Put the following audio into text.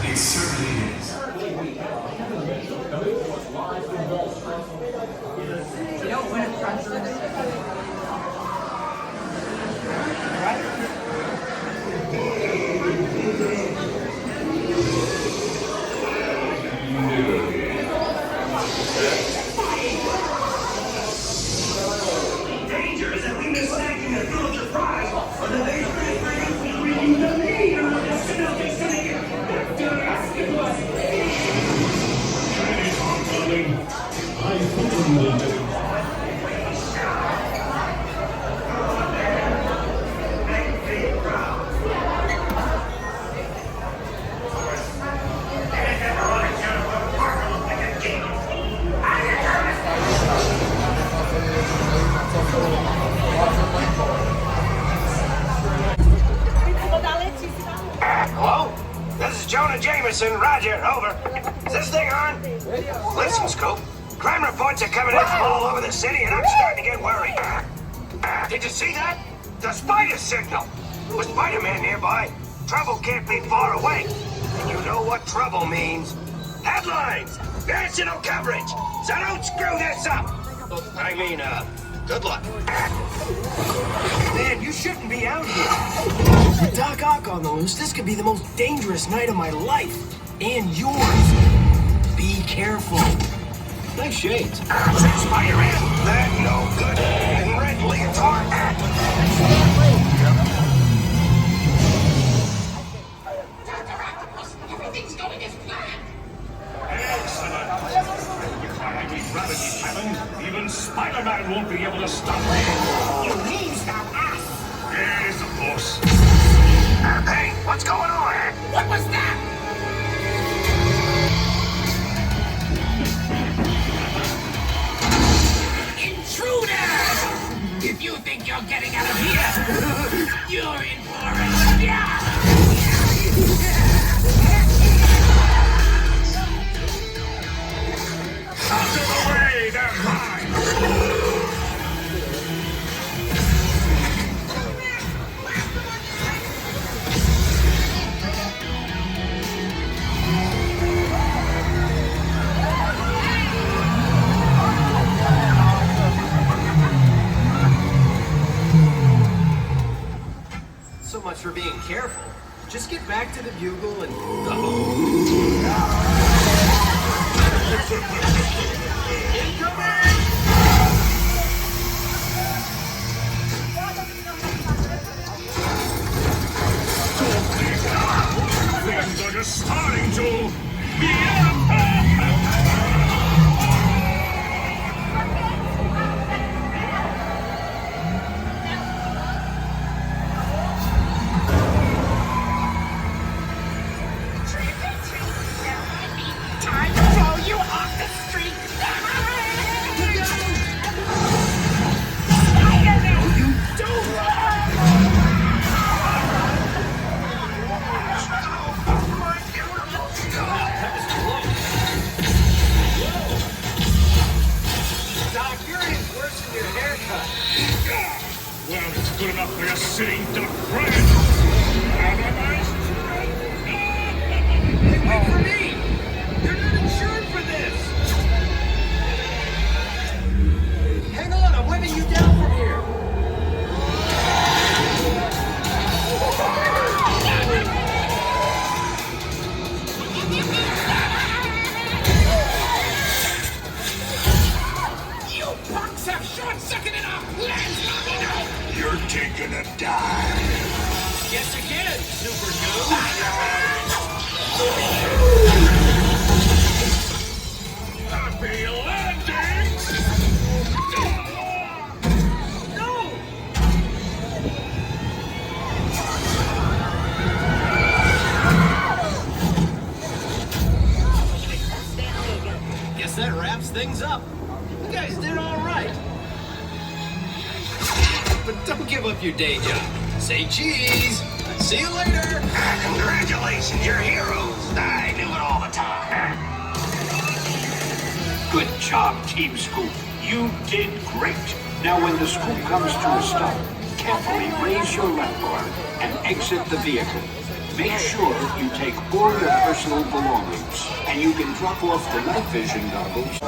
It certainly is. Danger is that we miss snacking the villager prize, or the base reading the leader of the Snoopy Syndicate. Hello? This is Jonah Jameson. Roger, over. Is this thing on? Listen, Scoop. Crime reports are coming in from all over the city, and I'm starting to get worried. Did you see that? The spider signal. With Spider-Man nearby, trouble can't be far away. And you know what trouble means. Headlines! National coverage! So don't screw this up! I mean, good luck. Man, you shouldn't be out here. With Doc Ock on the loose, this could be the most dangerous night of my life. And yours. Be careful. Nice shades. Spider-Man? That no good. And red leotard. Everything's going as planned. Excellent. If my anti-gravity happened, even Spider-Man won't be able to stop me. You mean stop us? Yes, of course. Hey, what's going on? What was that? Intruders! If you think you're getting out of here, you're in for it. Out of the way, they're mine. So much for being careful. Just get back to the bugle and... Things are just starting to... Time to throw you off the street. Spider-Man, you Doc, you're in worse than your haircut. Well, it's good enough for a sitting duck friend. Have a nice trip. Hey, wait for me! You're not insured for this! Hang on, I'm waving you down from here! You punks have short-circuited our plans, Magneto! You're taking a dive. Guess again, Super Goo! Happy landings! No! Guess that wraps things up. You guys did all right. Don't give up your day job. Say cheese. See you later. Congratulations, you're heroes. I knew it all the time. Good job, Team Scoop. You did great. Now, when the scoop comes to a stop, carefully raise your left arm and exit the vehicle. Make sure you take all your personal belongings, and you can drop off the night vision goggles.